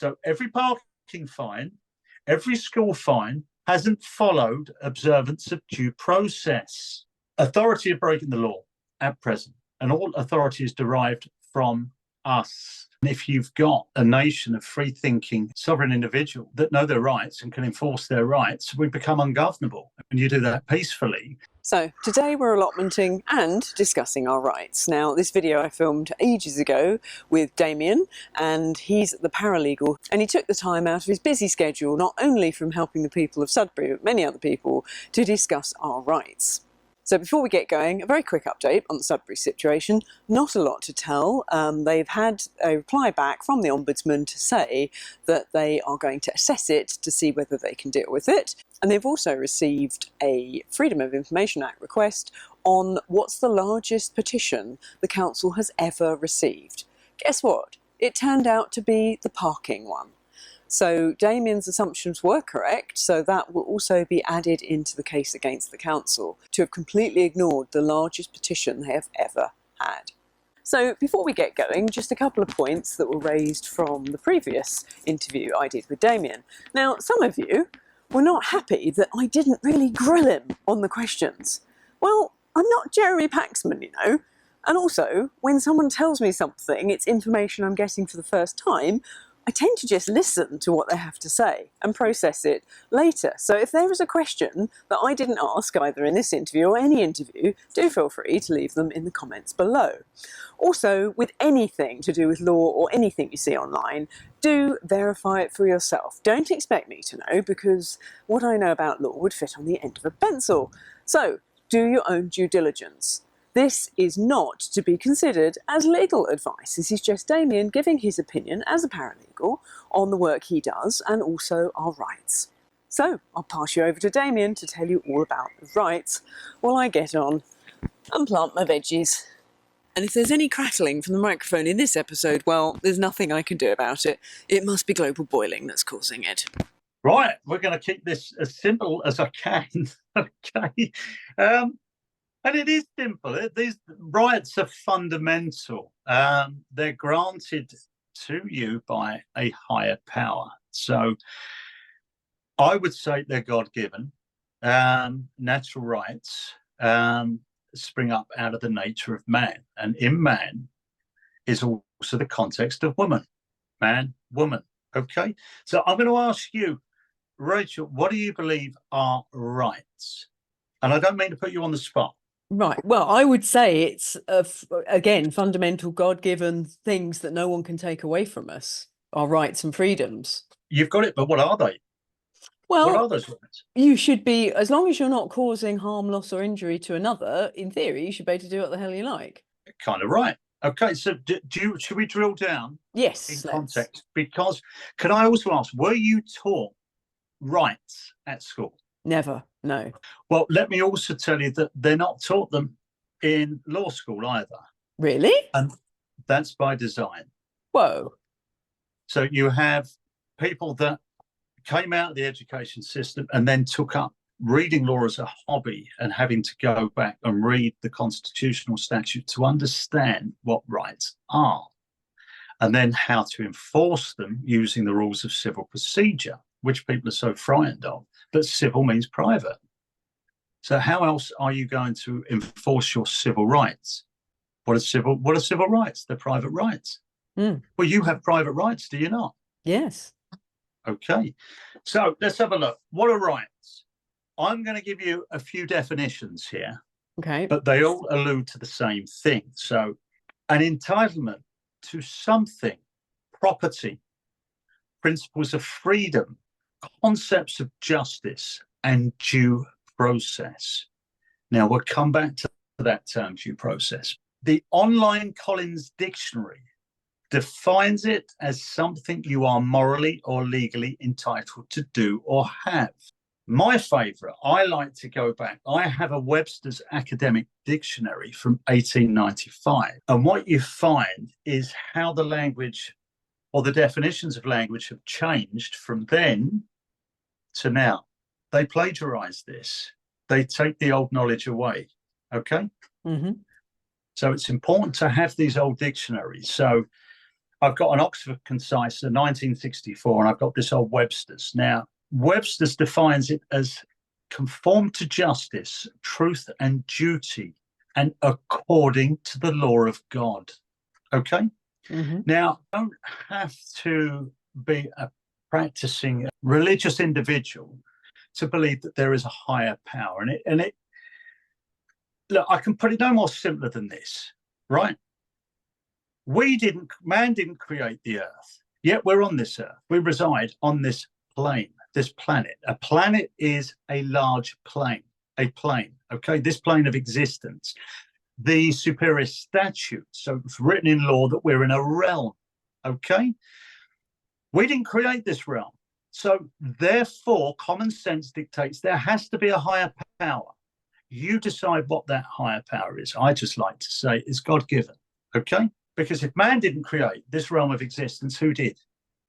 So every parking fine, every school fine hasn't followed observance of due process. Authority of breaking the law at present, and all authority is derived from us. And if you've got a nation of free-thinking sovereign individuals that know their rights and can enforce their rights, we become ungovernable. And you do that peacefully. So today we're allotmenting and discussing our rights. Now, this video I filmed ages ago with Damien, and he's the paralegal, and he took the time out of his busy schedule, not only from helping the people of Sudbury, but many other people, to discuss our rights. So before we get going, a very quick update on the Sudbury situation. Not a lot to tell. They've had a reply back from the Ombudsman to say that they are going to assess it to see whether they can deal with it. And they've also received a Freedom of Information Act request on what's the largest petition the council has ever received. Guess what? It turned out to be the parking one. So Damien's assumptions were correct, so that will also be added into the case against the council to have completely ignored the largest petition they have ever had. So before we get going, just a couple of points that were raised from the previous interview I did with Damien. Now, some of you were not happy that I didn't really grill him on the questions. Well, I'm not Jeremy Paxman, you know. And also, when someone tells me something, it's information I'm getting for the first time, I tend to just listen to what they have to say and process it later. So if there is a question that I didn't ask either in this interview or any interview, do feel free to leave them in the comments below. Also, with anything to do with law or anything you see online, do verify it for yourself. Don't expect me to know, because what I know about law would fit on the end of a pencil. So do your own due diligence. This is not to be considered as legal advice. This is just Damien giving his opinion as a paralegal on the work he does and also our rights. So I'll pass you over to Damien to tell you all about the rights while I get on and plant my veggies. And if there's any crackling from the microphone in this episode, well, there's nothing I can do about it. It must be global boiling that's causing it. Right, we're going to keep this as simple as I can. Okay. And it is simple. These rights are fundamental. They're granted to you by a higher power. So I would say they're God-given. Natural rights spring up out of the nature of man. And in man is also the context of woman. Man, woman. Okay? So I'm going to ask you, Rachel, what do you believe are rights? And I don't mean to put you on the spot. Right. Well, I would say it's, again, fundamental God-given things that no one can take away from us, our rights and freedoms. You've got it, but what are they? Well, what are those rights? You should be, as long as you're not causing harm, loss or injury to another, in theory, you should be able to do what the hell you like. Kind of right. Okay, so should we drill down? Yes. In context? Because, can I also ask, were you taught rights at school? Never, no. Well, let me also tell you that they're not taught them in law school either. Really? And that's by design. Whoa. So you have people that came out of the education system and then took up reading law as a hobby and having to go back and read the constitutional statute to understand what rights are, and then how to enforce them using the rules of civil procedure, which people are so frightened of. But civil means private. So how else are you going to enforce your civil rights? What are civil rights? They're private rights. Mm. Well, you have private rights, do you not? Yes. Okay. So let's have a look. What are rights? I'm going to give you a few definitions here. Okay. But they all allude to the same thing. So an entitlement to something, property, principles of freedom, concepts of justice and due process. Now, we'll come back to that term, due process. The online Collins Dictionary defines it as something you are morally or legally entitled to do or have. My favourite, I like to go back. I have a Webster's Academic Dictionary from 1895. And what you find is how the language or the definitions of language have changed from then to now. They plagiarize this. They take the old knowledge away. Okay? Mm-hmm. So it's important to have these old dictionaries. So I've got an Oxford Concise, a 1964, and I've got this old Webster's. Now, Webster's defines it as conform to justice, truth, and duty, and according to the law of God. Okay? Mm-hmm. Now, you don't have to be a practicing religious individual to believe that there is a higher power. And it look, I can put it no more simpler than this, right? Man didn't create the earth, yet we're on this earth. We reside on this plane, this planet. A planet is a large plane, okay? This plane of existence. The superior statute, so it's written in law that we're in a realm, okay? We didn't create this realm. So therefore, common sense dictates there has to be a higher power. You decide what that higher power is. I just like to say it's God-given, okay? Because if man didn't create this realm of existence, who did?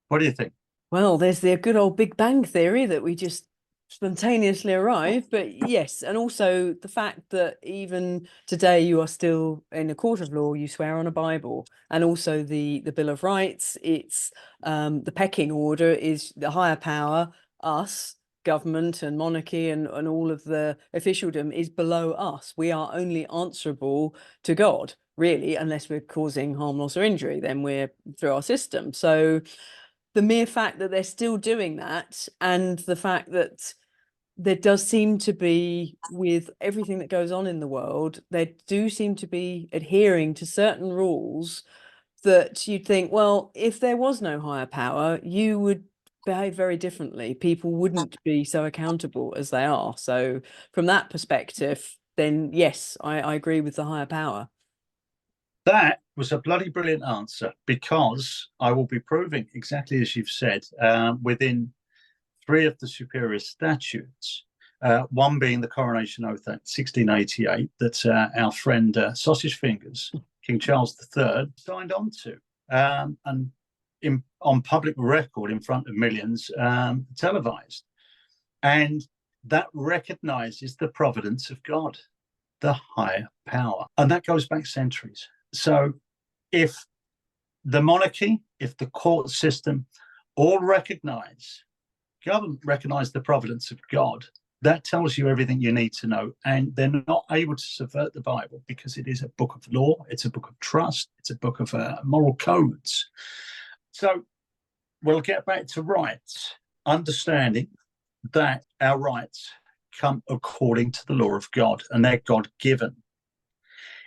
What do you think? Well, there's the good old Big Bang theory that we just spontaneously arrive. But yes, and also the fact that even today you are still in a court of law, you swear on a Bible, and also the Bill of Rights. It's the pecking order is the higher power, us, government and monarchy and all of the officialdom is below us. We are only answerable to God, really, unless we're causing harm, loss, or injury, then we're through our system. So the mere fact that they're still doing that, and the fact that there does seem to be, with everything that goes on in the world, they do seem to be adhering to certain rules that you'd think, well, if there was no higher power, you would behave very differently. People wouldn't be so accountable as they are. So from that perspective, then yes, I agree with the higher power. That was a bloody brilliant answer, because I will be proving exactly as you've said, within 3 of the superior statutes, one being the Coronation Oath Act 1688 that our friend Sausage Fingers, King Charles III, signed on to, and on public record in front of millions, televised. And that recognizes the providence of God, the higher power. And that goes back centuries. So if the monarchy, if the court system all recognize, government recognize the providence of God, that tells you everything you need to know. And they're not able to subvert the Bible, because it is a book of law, it's a book of trust, it's a book of moral codes. So we'll get back to rights, understanding that our rights come according to the law of God, and they're God-given.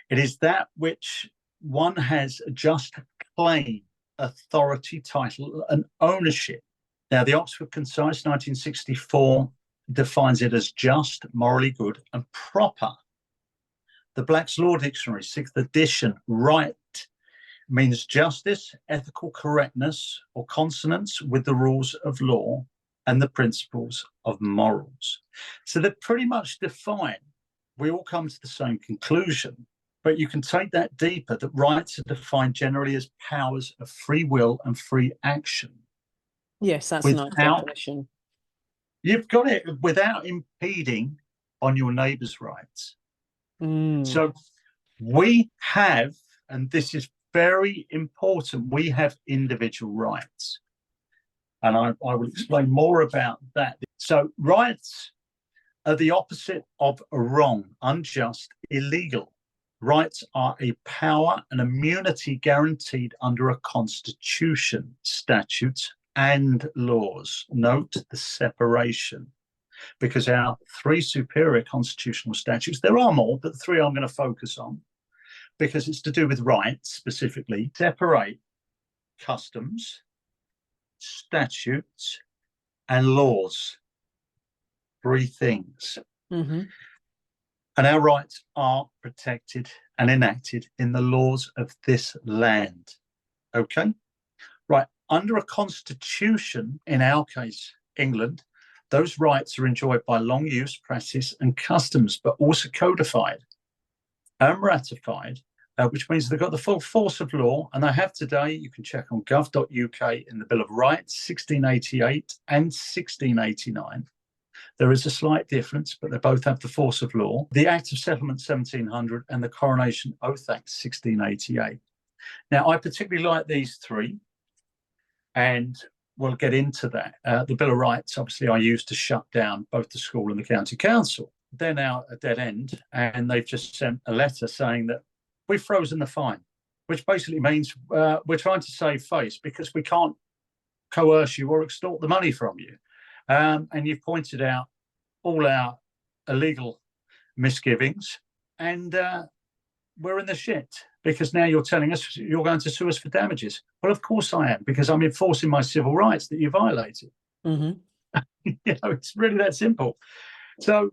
It is that which one has a just claim, authority, title, and ownership. Now, the Oxford Concise 1964 defines it as just, morally good, and proper. The Black's Law Dictionary, 6th edition, right means justice, ethical correctness, or consonance with the rules of law and the principles of morals. So they're pretty much defined. We all come to the same conclusion, but you can take that deeper, that rights are defined generally as powers of free will and free action. Yes, that's a nice definition. You've got it, without impeding on your neighbour's rights. So we have, and this is very important, we have individual rights. And I will explain more about that. So rights are the opposite of wrong, unjust, illegal. Rights are a power and immunity guaranteed under a constitution, statutes, and laws. Note the separation, because our 3 superior constitutional statutes, there are more, but the 3 I'm going to focus on, because it's to do with rights specifically, separate customs, statutes, and laws. 3 things. And our rights are protected and enacted in the laws of this land. Okay? Right. Under a constitution, in our case, England, those rights are enjoyed by long use, practice, and customs, but also codified and ratified, which means they've got the full force of law. And they have today, you can check on gov.uk, in the Bill of Rights, 1688 and 1689. There is a slight difference, but they both have the force of law. The Act of Settlement 1700 and the Coronation Oath Act 1688. Now, I particularly like these three, and we'll get into that. The Bill of Rights, obviously, I used to shut down both the school and the county council. They're now at a dead end, and they've just sent a letter saying that we've frozen the fine, which basically means we're trying to save face because we can't coerce you or extort the money from you. And you've pointed out all our illegal misgivings, and we're in the shit because now you're telling us you're going to sue us for damages. Well, of course I am, because I'm enforcing my civil rights that you violated. Mm-hmm. It's really that simple. So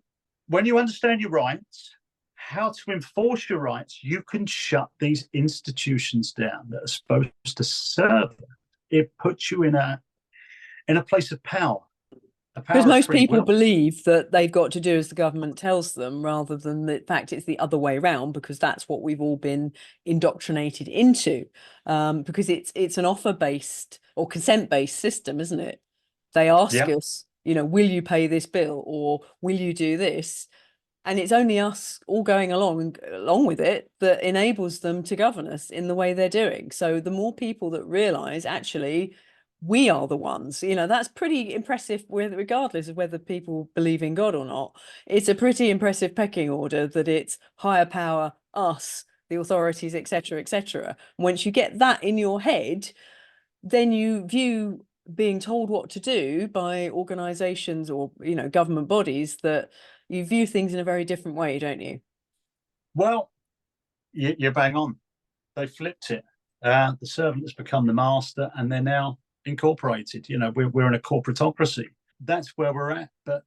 when you understand your rights, how to enforce your rights, you can shut these institutions down that are supposed to serve them. It puts you in a place of power. Because most people believe that they've got to do as the government tells them, rather than the fact it's the other way around, because that's what we've all been indoctrinated into. Because it's an offer-based or consent-based system, isn't it? They ask us, will you pay this bill, or will you do this? And it's only us all going along with it that enables them to govern us in the way they're doing. So the more people that realise, actually, we are the ones, that's pretty impressive, regardless of whether people believe in God or not. It's a pretty impressive pecking order that it's higher power, us, the authorities, etc., etc. Once you get that in your head, then you view being told what to do by organisations or, government bodies, that you view things in a very different way, don't you? Well, you're bang on. They flipped it. The servant has become the master, and they're now incorporated. We're in a corporatocracy. That's where we're at. But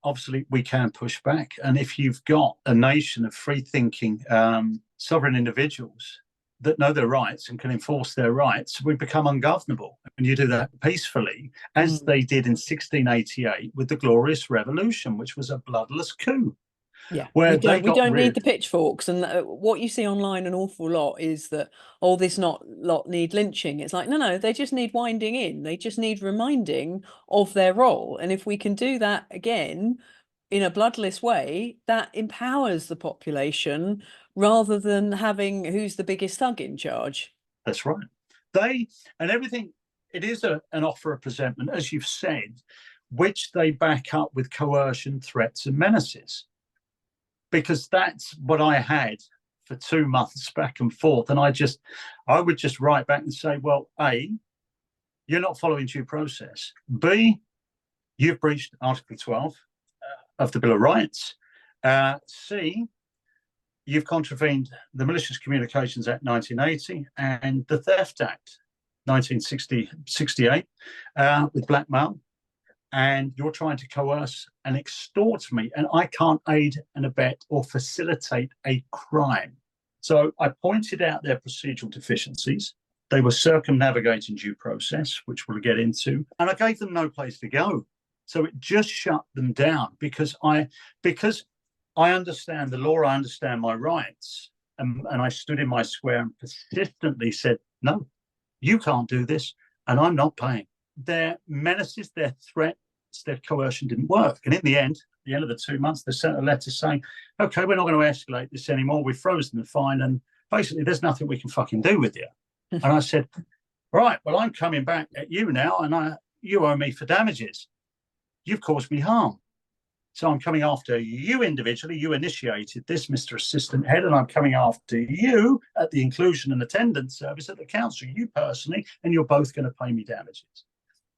obviously, we can push back. And if you've got a nation of free-thinking, sovereign individuals that know their rights and can enforce their rights, we become ungovernable. And you do that peacefully, as they did in 1688 with the Glorious Revolution, which was a bloodless coup. Yeah, where we don't need the pitchforks. And what you see online an awful lot is that, this lot need lynching. It's like, no, they just need winding in. They just need reminding of their role. And if we can do that again in a bloodless way, that empowers the population rather than having who's the biggest thug in charge. That's right. And everything, it is an offer of presentment, as you've said, which they back up with coercion, threats, and menaces. Because that's what I had for 2 months back and forth. And I would just write back and say, well, A, you're not following due process. B, you've breached Article 12 of the Bill of Rights. C, you've contravened the Malicious Communications Act 1980 and the Theft Act 1968 with blackmail. And you're trying to coerce and extort me, and I can't aid and abet or facilitate a crime. So I pointed out their procedural deficiencies. They were circumnavigating due process, which we'll get into, and I gave them no place to go. So it just shut them down because I understand the law, I understand my rights, and I stood in my square and persistently said, no, you can't do this, and I'm not paying. Their menaces, their threats, their coercion didn't work. And in the end, at the end of the 2 months, they sent a letter saying, okay, we're not going to escalate this anymore. We've frozen the fine. And basically, there's nothing we can fucking do with you. And I said, right, well, I'm coming back at you now, and you owe me for damages. You've caused me harm. So I'm coming after you individually. You initiated this, Mr. Assistant Head, and I'm coming after you at the Inclusion and Attendance Service at the council, you personally, and you're both going to pay me damages.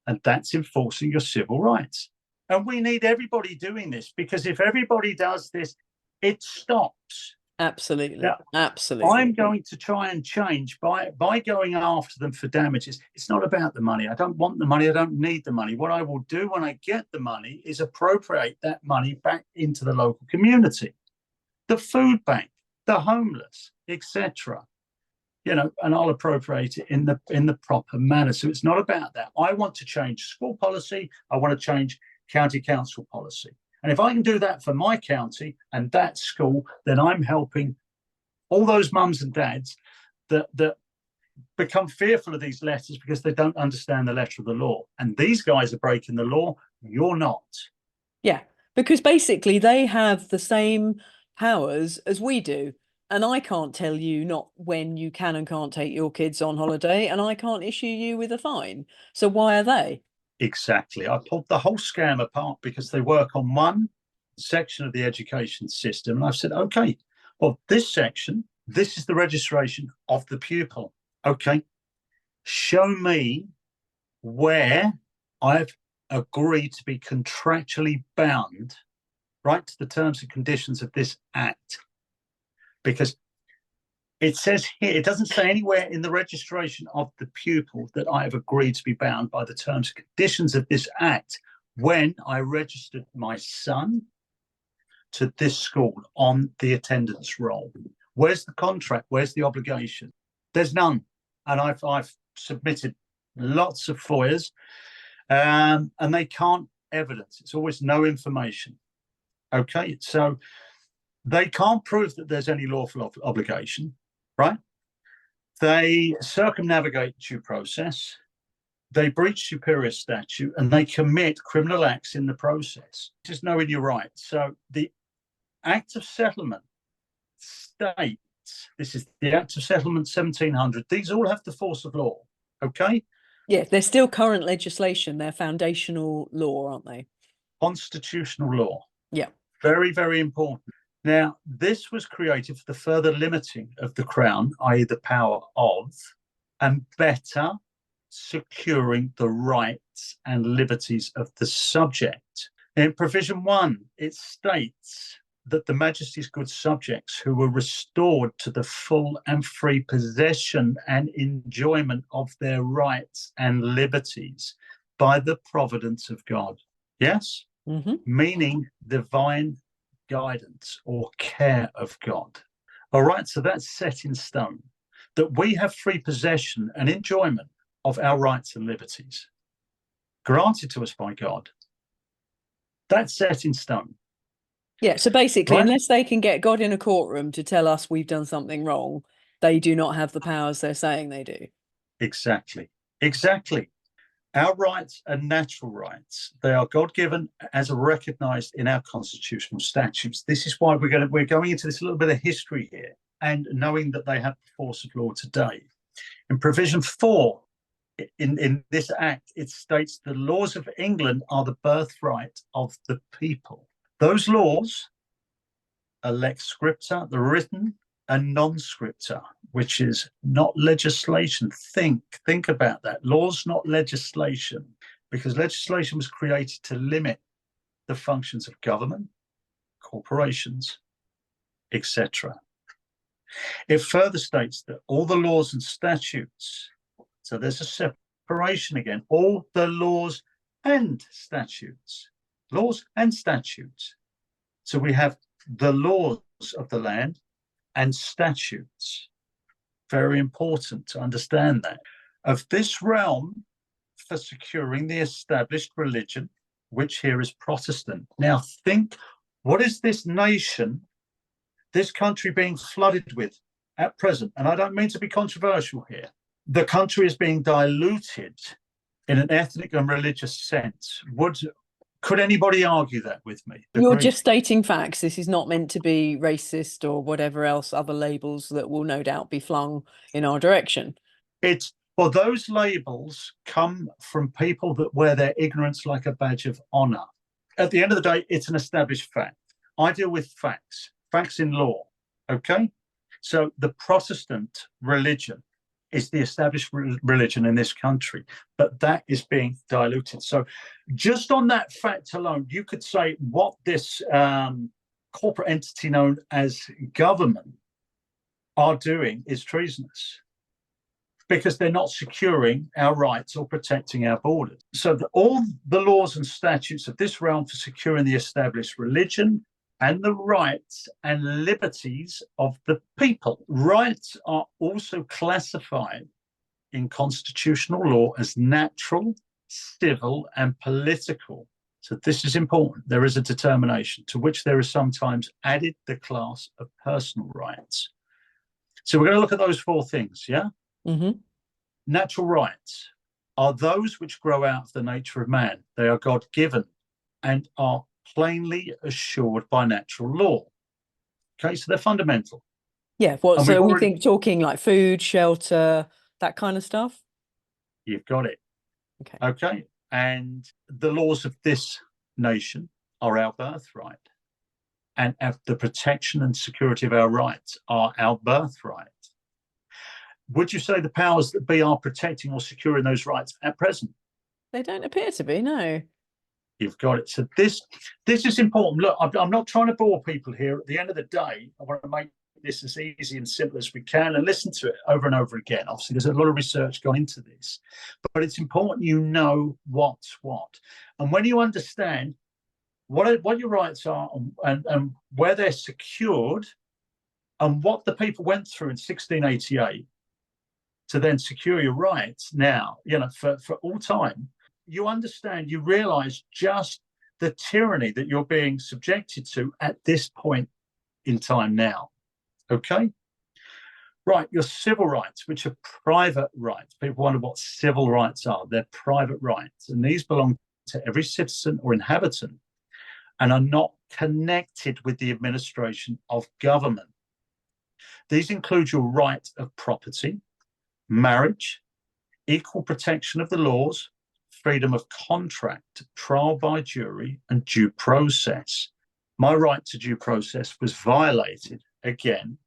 And that's enforcing your civil rights. And we need everybody doing this, because if everybody does this, it stops. Absolutely. Now, absolutely. I'm going to try and change by going after them for damages. It's not about the money. I don't want the money. I don't need the money. What I will do when I get the money is appropriate that money back into the local community, the food bank, the homeless, etc. And I'll appropriate it in the proper manner. So it's not about that. I want to change school policy. I want to change county council policy. And if I can do that for my county and that school, then I'm helping all those mums and dads that become fearful of these letters because they don't understand the letter of the law. And these guys are breaking the law. You're not. Yeah, because basically they have the same powers as we do. And I can't tell you not when you can and can't take your kids on holiday, and I can't issue you with a fine. So why are they? Exactly. I pulled the whole scam apart because they work on one section of the education system. And I've said, okay, well, this section, this is the registration of the pupil. Okay, show me where I've agreed to be contractually bound, right, to the terms and conditions of this act. Because it says here, it doesn't say anywhere in the registration of the pupil that I have agreed to be bound by the terms and conditions of this act when I registered my son to this school on the attendance roll. Where's the contract? Where's the obligation? There's none. And I've submitted lots of FOIAs, and they can't evidence. It's always no information. Okay, so they can't prove that there's any lawful obligation, right? They circumnavigate due process, they breach superior statute, and they commit criminal acts in the process. Just knowing you're right. So the Act of Settlement states, this is the Act of Settlement 1700, these all have the force of law, okay? Yeah, they're still current legislation. They're foundational law, aren't they? Constitutional law. Yeah. Very, very important. Now, this was created for the further limiting of the Crown, i.e. the power of, and better securing the rights and liberties of the subject. In provision 1, it states that the Majesty's good subjects who were restored to the full and free possession and enjoyment of their rights and liberties by the providence of God. Yes? Mm-hmm. Meaning divine guidance or care of God. All right, so that's set in stone, that we have free possession and enjoyment of our rights and liberties granted to us by God. That's set in stone. Yeah, so basically, Right? unless they can get God in a courtroom to tell us we've done something wrong, they do not have the powers they're saying they do. Exactly. Exactly. Our rights are natural rights. They are God-given as recognized in our constitutional statutes. This is why we're going into this little bit of history here, and knowing that they have the force of law today. In provision 4, in this act, it states the laws of England are the birthright of the people. Those laws are lex scripta, the written, and non-scripta, which is not legislation. Think about that. Law's not legislation, because legislation was created to limit the functions of government, corporations, etc. It further states that all the laws and statutes, so there's a separation again, all the laws and statutes. So we have the laws of the land and statutes. Very important to understand that. Of this realm for securing the established religion, which here is Protestant. Now think, what is this nation, this country being flooded with at present? And I don't mean to be controversial here. The country is being diluted in an ethnic and religious sense. Could anybody argue that with me? You're just stating facts. This is not meant to be racist or whatever else, other labels that will no doubt be flung in our direction. Well, those labels come from people that wear their ignorance like a badge of honor. At the end of the day, it's an established fact. I deal with facts in law, okay? So the Protestant religion is the established religion in this country, but that is being diluted. So just on that fact alone, you could say what this corporate entity known as government are doing is treasonous, because they're not securing our rights or protecting our borders. So all the laws and statutes of this realm for securing the established religion and the rights and liberties of the people. Rights are also classified in constitutional law as natural, civil, and political. So this is important. There is a determination to which there is sometimes added the class of personal rights. So we're going to look at those 4 things, yeah? Mm-hmm. Natural rights are those which grow out of the nature of man. They are God-given and are plainly assured by natural law. Okay, so they're fundamental. Yeah. What? And we've So we already, think talking like food, shelter, that kind of stuff. you've got it. Okay. Okay. And the laws of this nation are our birthright. And the protection and security of our rights are our birthright. Would you say the powers that be are protecting or securing those rights at present? They don't appear to be, no. You've got it. So this is important. Look, I'm not trying to bore people here. At the end of the day, I want to make this as easy and simple as we can and listen to it over and over again. Obviously, there's a lot of research gone into this, but it's important you know what's what. And when you understand what your rights are and where they're secured and what the people went through in 1688 to then secure your rights now, for all time, you understand, you realize just the tyranny that you're being subjected to at this point in time now. Okay? Right, your civil rights, which are private rights. People wonder what civil rights are. They're private rights, and these belong to every citizen or inhabitant and are not connected with the administration of government. These include your right of property, marriage, equal protection of the laws, freedom of contract, trial by jury, and due process. My right to due process was violated again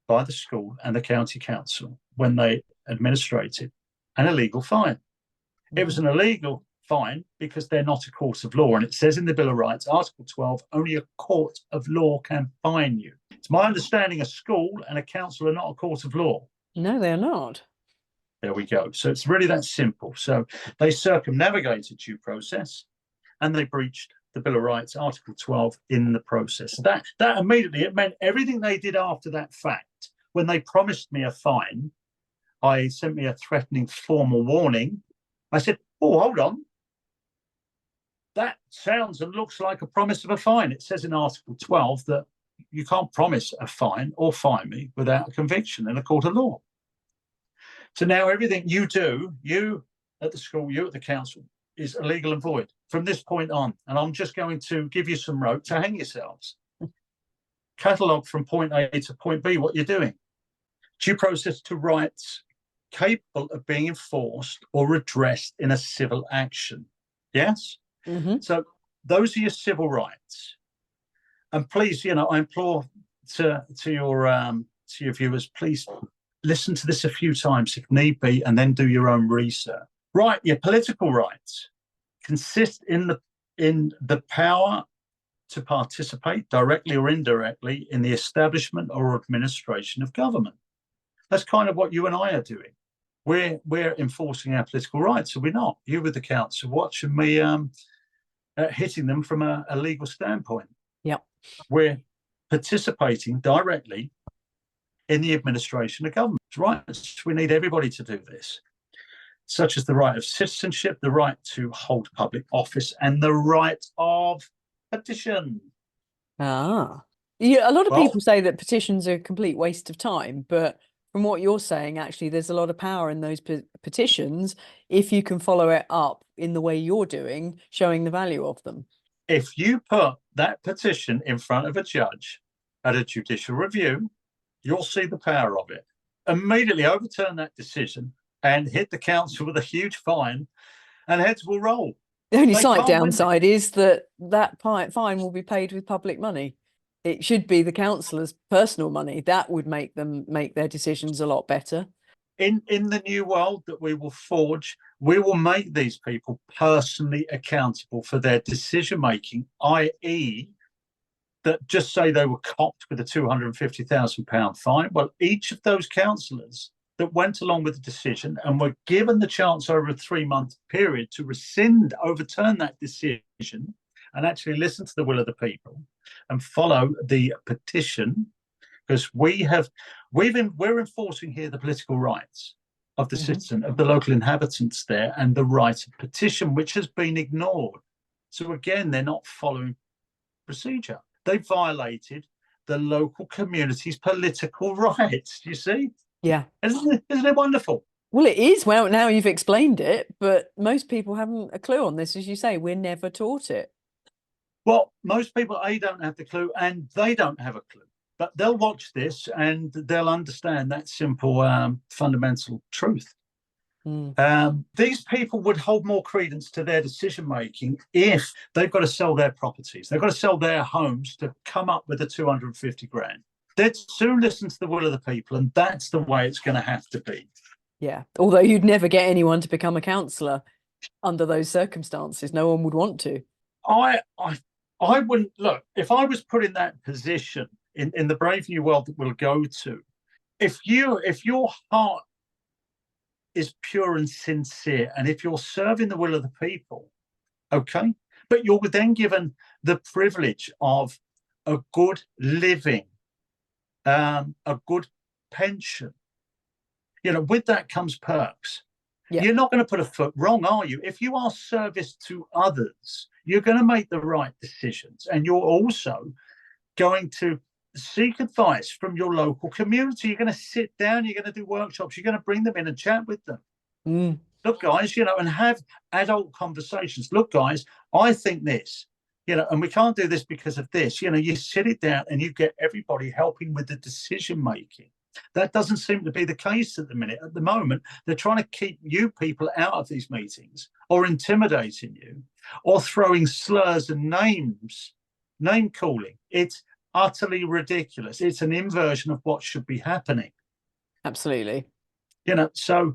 by the school and the county council when they administrated an illegal fine. Mm-hmm. It was an illegal fine because they're not a court of law. And it says in the Bill of Rights, Article 12, only a court of law can fine you. It's my understanding a school and a council are not a court of law. No, they're not. There we go. So it's really that simple. So they circumnavigated due process and they breached the Bill of Rights, Article 12, in the process. That immediately, it meant everything they did after that fact, when they promised me a fine, sent me a threatening formal warning. I said, oh, hold on. That sounds and looks like a promise of a fine. It says in Article 12 that you can't promise a fine or fine me without a conviction in a court of law. So now everything you do, you at the school, you at the council, is illegal and void from this point on. And I'm just going to give you some rope to hang yourselves. Catalogue from point A to point B what you're doing. Due process to rights capable of being enforced or redressed in a civil action. Yes? Mm-hmm. So those are your civil rights. And please, I implore to your viewers, please listen to this a few times if need be, and then do your own research. Right, your political rights consist in the power to participate directly or indirectly in the establishment or administration of government. That's kind of what you and I are doing. We're enforcing our political rights, so we're not. You with the council watching me hitting them from a legal standpoint. Yep. We're participating directly in the administration of government. Rights. We need everybody to do this, such as the right of citizenship, the right to hold public office, and the right of petition. Yeah, a lot of people say that petitions are a complete waste of time, but from what you're saying, actually, there's a lot of power in those petitions if you can follow it up in the way you're doing, showing the value of them. If you put that petition in front of a judge at a judicial review, you'll see the power of it. Immediately overturn that decision and hit the council with a huge fine, and heads will roll. The only slight downside is that fine will be paid with public money. It should be the councillors' personal money. That would make them make their decisions a lot better. In the new world that we will forge, we will make these people personally accountable for their decision making, i.e., that just say they were copped with a £250,000 fine. Well, each of those councillors that went along with the decision and were given the chance over a 3-month period to overturn that decision and actually listen to the will of the people and follow the petition, because we're enforcing here the political rights of the citizen, of the local inhabitants there, and the right of petition, which has been ignored. So again, they're not following procedure. They violated the local community's political rights. You see? Yeah. Isn't it wonderful? Well, it is. Well, now you've explained it, but most people haven't a clue on this. As you say, we're never taught it. Well, most people, A, don't have the clue, and they don't have a clue. But they'll watch this and they'll understand that simple fundamental truth. These people would hold more credence to their decision making if they've got to sell their properties, they've got to sell their homes to come up with the 250 grand. They'd soon listen to the will of the people, and that's the way it's going to have to be. Yeah, although you'd never get anyone to become a counsellor under those circumstances. No one would want to. I wouldn't look, if I was put in that position in the brave new world that we'll go to, if your heart is pure and sincere, and if you're serving the will of the people, okay, but you're then given the privilege of a good living, a good pension, with that comes perks. Yeah. You're not going to put a foot wrong, are you? If you are service to others, you're going to make the right decisions, and you're also going to seek advice from your local community. You're going to sit down, you're going to do workshops, you're going to bring them in and chat with them. Look, guys, and have adult conversations. Look, guys, I think this, and we can't do this because of this. You sit it down and you get everybody helping with the decision making. That doesn't seem to be the case at the minute. At the moment, they're trying to keep you people out of these meetings, or intimidating you, or throwing slurs and names, name calling. It's utterly ridiculous. It's an inversion of what should be happening. Absolutely. So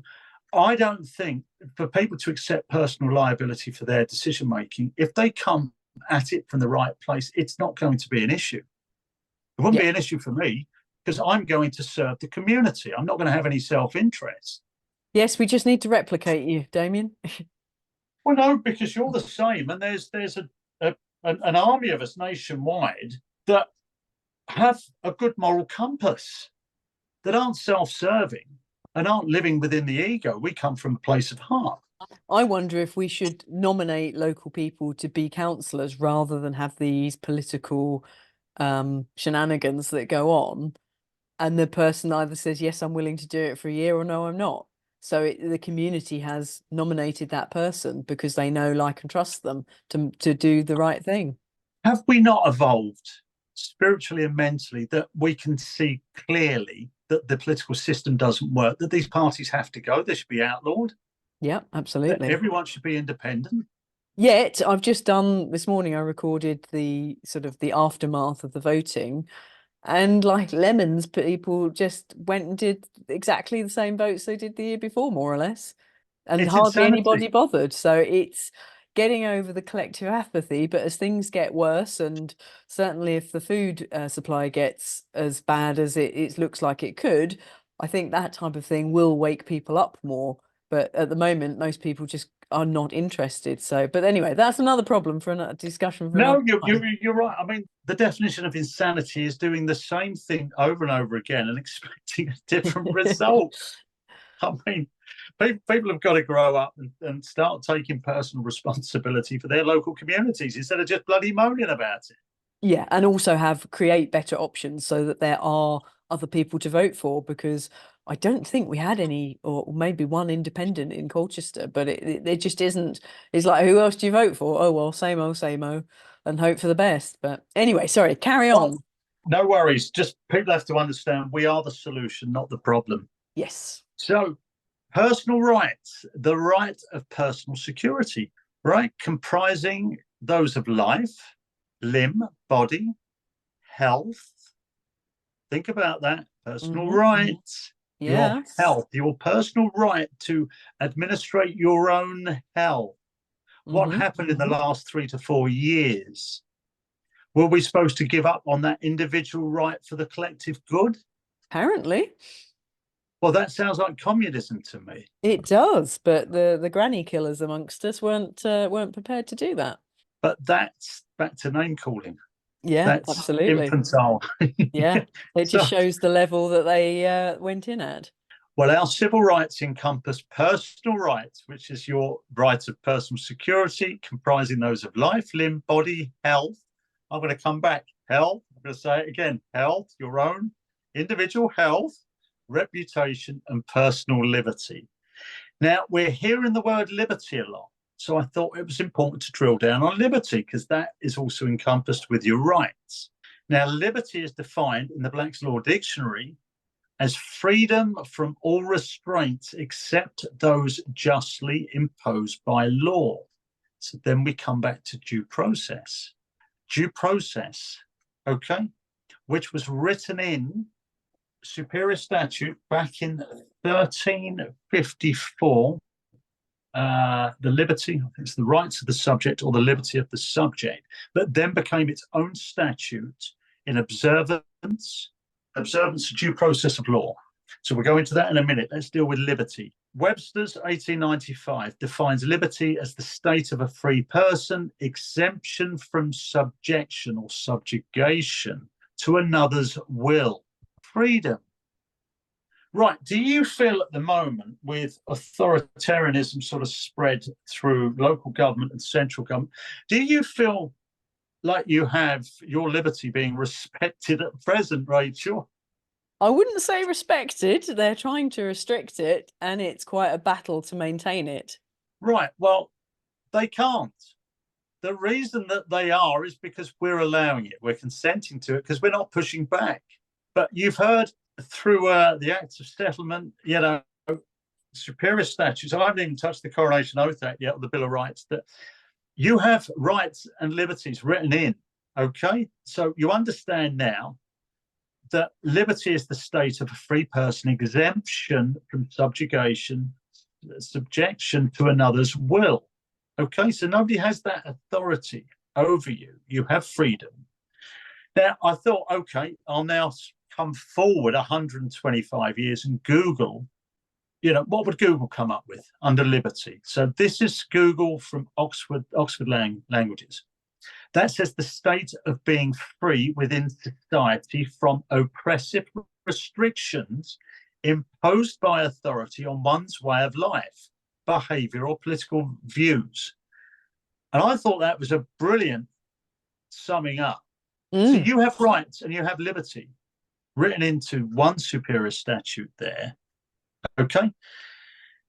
I don't think for people to accept personal liability for their decision making, if they come at it from the right place, it's not going to be an issue. It wouldn't be an issue for me, because I'm going to serve the community. I'm not going to have any self-interest. Yes, we just need to replicate you, Damien. Well, no, because you're the same, and there's an army of us nationwide that have a good moral compass, that aren't self-serving and aren't living within the ego. We come from a place of heart. I wonder if we should nominate local people to be councillors rather than have these political shenanigans that go on, and the person either says, yes, I'm willing to do it for a year, or no, I'm not. So the community has nominated that person because they know, like, and trust them to do the right thing. Have we not evolved spiritually and mentally that we can see clearly that the political system doesn't work, that these parties have to go, they should be outlawed? Yeah, absolutely. That everyone should be independent? Yet I've just done, this morning I recorded the aftermath of the voting, and like lemons, people just went and did exactly the same votes they did the year before, more or less, and it's hardly insanity. Anybody bothered. So it's getting over the collective apathy. But as things get worse, and certainly if the food supply gets as bad as it looks like it could, I think that type of thing will wake people up more. But at the moment, most people just are not interested. So, but anyway, that's another problem for another discussion. No, you're right. I mean, the definition of insanity is doing the same thing over and over again and expecting a different result. I mean, people have got to grow up and start taking personal responsibility for their local communities instead of just bloody moaning about it. Yeah, and also create better options so that there are other people to vote for, because I don't think we had any, or maybe one independent in Colchester, but it just isn't. It's like, who else do you vote for? Oh, well, same old, and hope for the best. But anyway, sorry, carry on. No worries. Just people have to understand we are the solution, not the problem. Yes. So personal rights, the right of personal security, right? Comprising those of life, limb, body, health. Think about that. Personal rights. Your health, your personal right to administrate your own health. What happened in the last 3 to 4 years? Were we supposed to give up on that individual right for the collective good? Apparently. Well, that sounds like communism to me. It does, but the granny killers amongst us weren't prepared to do that. But that's back to name calling. Yeah, that's absolutely infantile. Yeah, it just shows the level that they went in at. Well, our civil rights encompass personal rights, which is your right of personal security, comprising those of life, limb, body, health. I'm going to come back. Health, I'm going to say it again. Health, your own individual health, reputation, and personal liberty. Now, we're hearing the word liberty a lot. So I thought it was important to drill down on liberty, because that is also encompassed with your rights. Now, liberty is defined in the Black's Law Dictionary as freedom from all restraints except those justly imposed by law. So then we come back to due process. Due process, okay, which was written in Superior Statute back in 1354. The liberty, I think it's the rights of the subject or the liberty of the subject, but then became its own statute in observance of due process of law. So we'll go into that in a minute. Let's deal with liberty. Webster's 1895 defines liberty as the state of a free person, exemption from subjection or subjugation to another's will. Freedom. Right. Do you feel at the moment, with authoritarianism sort of spread through local government and central government, do you feel like you have your liberty being respected at present, Rachel? I wouldn't say respected. They're trying to restrict it, and it's quite a battle to maintain it. Right. Well, they can't. The reason that they are is because we're allowing it. We're consenting to it because we're not pushing back. But you've heard through the Acts of Settlement, superior statutes. I haven't even touched the Coronation Oath Act yet, or the Bill of Rights, that you have rights and liberties written in. Okay, so you understand now that liberty is the state of a free person, exemption from subjection to another's will. Okay, so nobody has that authority over you. You have freedom. Now, I thought, okay, I'll now come forward 125 years and Google, what would Google come up with under liberty? So this is Google from Oxford Languages. That says the state of being free within society from oppressive restrictions imposed by authority on one's way of life, behavior, or political views. And I thought that was a brilliant summing up. So you have rights and you have liberty written into one superior statute there. Okay.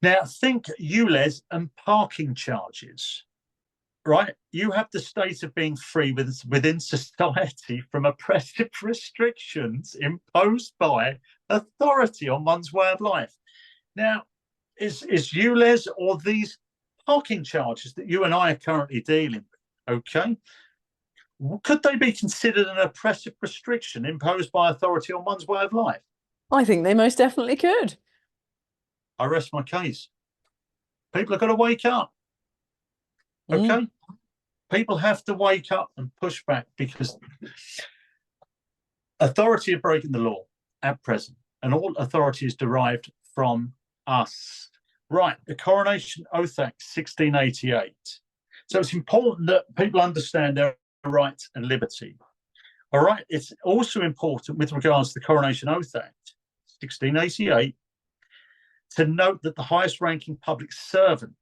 Now think ULEZ and parking charges. Right, you have the state of being free within society from oppressive restrictions imposed by authority on one's way of life. Now, is ULEZ or these parking charges that you and I are currently dealing with, okay, could they be considered an oppressive restriction imposed by authority on one's way of life? I think they most definitely could. I rest my case. People have got to wake up. Okay, people have to wake up and push back because authority are breaking the law at present, and all authority is derived from us. Right, the Coronation Oath Act 1688. So it's important that people understand their rights and liberty. All right, it's also important with regards to the Coronation Oath Act 1688 to note that the highest ranking public servant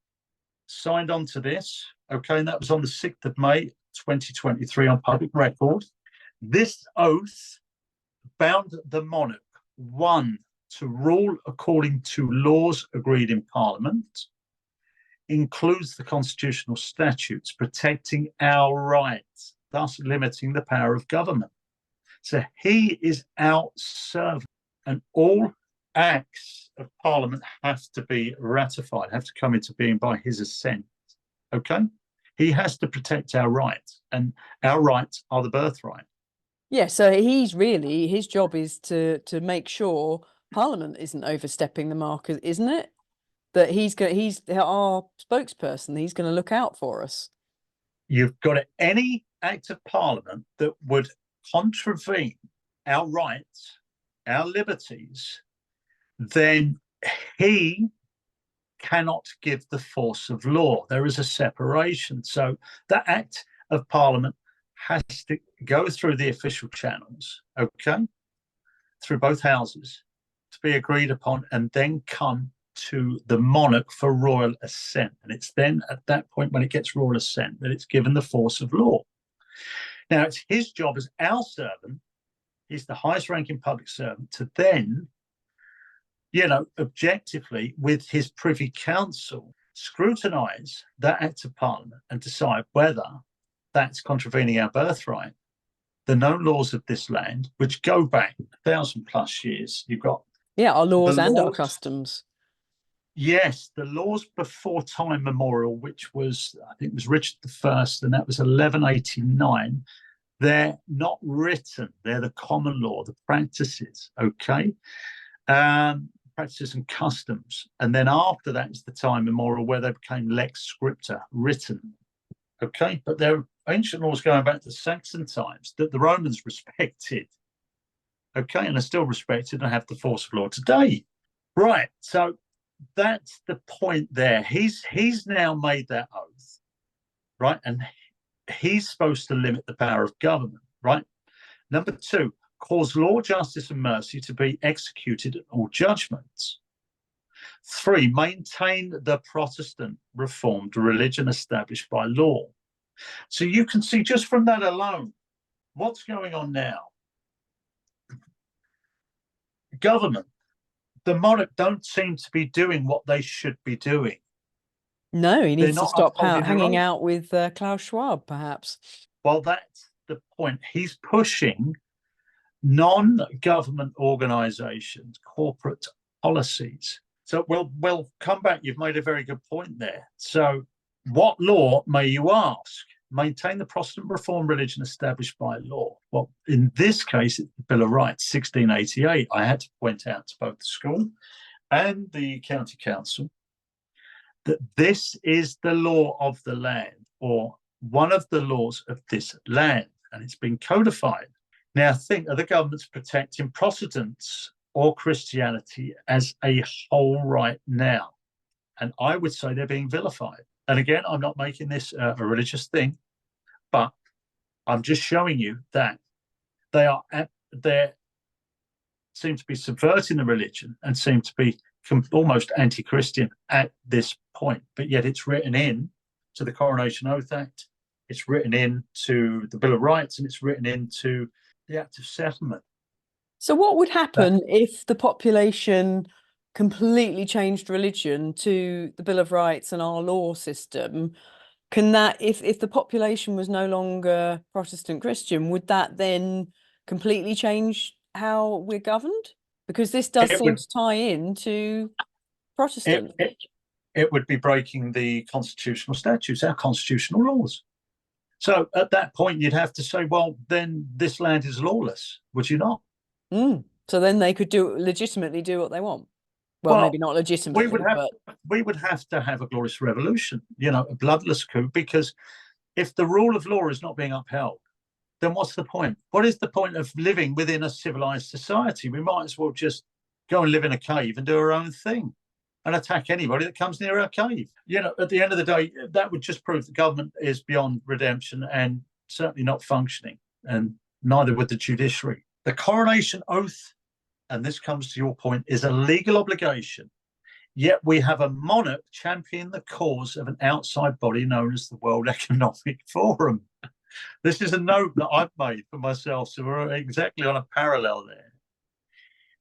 signed on to this, okay, and that was on the 6th of May 2023 on public record. This oath bound the monarch, one, to rule according to laws agreed in Parliament, includes the constitutional statutes protecting our rights, thus limiting the power of government. So he is our servant, and all acts of Parliament have to be ratified, have to come into being by his assent. Okay? He has to protect our rights, and our rights are the birthright. Yeah, so his job is to make sure Parliament isn't overstepping the mark, isn't it? That he's our spokesperson. He's going to look out for us. You've got any act of Parliament that would contravene our rights, our liberties, then he cannot give the force of law. There is a separation. So that act of Parliament has to go through the official channels, okay, through both houses to be agreed upon, and then come to the monarch for royal assent. And it's then at that point when it gets royal assent that it's given the force of law. Now, it's his job as our servant, he's the highest ranking public servant, to then, objectively with his Privy Council, scrutinise that act of Parliament and decide whether that's contravening our birthright. the known laws of this land, which go back 1,000+ years. You've got our laws the and our laws, customs. yes, the laws before time memorial, which was, I think, it was Richard I, and that was 1189. They're not written; they're the common law, the practices. Okay, practices and customs, and then after that is the time memorial, where they became lex scripta, written. Okay, but they're ancient laws going back to Saxon times that the Romans respected. Okay, and are still respected and have the force of law today. Right, so that's the point there. He's now made that oath, right? And he's supposed to limit the power of government, right? Number 2, cause law, justice, and mercy to be executed in all judgments. 3, maintain the Protestant reformed religion established by law. So you can see just from that alone, what's going on now. Government, the monarch don't seem to be doing what they should be doing. No, he needs to stop hanging out out with Klaus Schwab, perhaps. Well, that's the point. He's pushing non-government organizations, corporate policies. So we'll come back. You've made a very good point there. So what law, may you ask? Maintain the Protestant reform religion established by law. Well, in this case, it's the Bill of Rights, 1688. I had to point out to both the school and the county council that this is the law of the land, or one of the laws of this land, and it's been codified. Now, think, are the governments protecting Protestants or Christianity as a whole right now? And I would say they're being vilified. And again, I'm not making this a religious thing, but I'm just showing you that they seem to be subverting the religion and seem to be almost anti-Christian at this point. But yet it's written in to the Coronation Oath Act, it's written into the Bill of Rights, and it's written into the Act of Settlement. So what would happen if the population completely changed religion to the Bill of Rights and our law system? Can that, if the population was no longer Protestant Christian, would that then completely change how we're governed? Because this does seem to tie into Protestant. It would be breaking the constitutional statutes, our constitutional laws. So at that point, you'd have to say, well, then this land is lawless, would you not? So then they could legitimately do what they want. Well, maybe not legitimately, we would have to have a glorious revolution, a bloodless coup, because if the rule of law is not being upheld, then what's the point? What is the point of living within a civilized society? We might as well just go and live in a cave and do our own thing and attack anybody that comes near our cave. At the end of the day, that would just prove the government is beyond redemption and certainly not functioning, and neither would the judiciary. The coronation oath, and this comes to your point, is a legal obligation, yet we have a monarch championing the cause of an outside body known as the World Economic Forum. This is a note that I've made for myself, so we're exactly on a parallel there.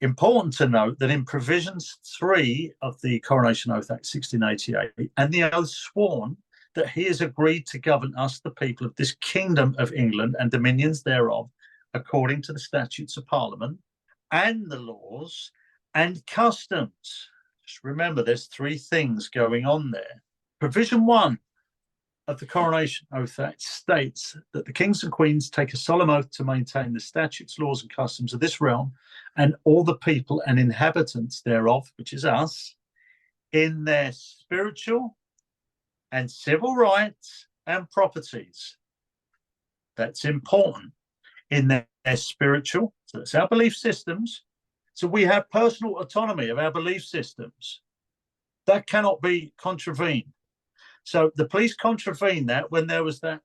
Important to note that in provisions 3 of the Coronation Oath Act 1688, and the oath sworn that he has agreed to govern us, the people of this kingdom of England and dominions thereof, according to the statutes of Parliament and the laws and customs. Just remember, there's 3 things going on there. Provision 1 of the Coronation Oath Act states that the kings and queens take a solemn oath to maintain the statutes, laws, and customs of this realm and all the people and inhabitants thereof, which is us, in their spiritual and civil rights and properties. That's important. In their spiritual, so that's our belief systems. So we have personal autonomy of our belief systems. That cannot be contravened. So the police contravened that when there was that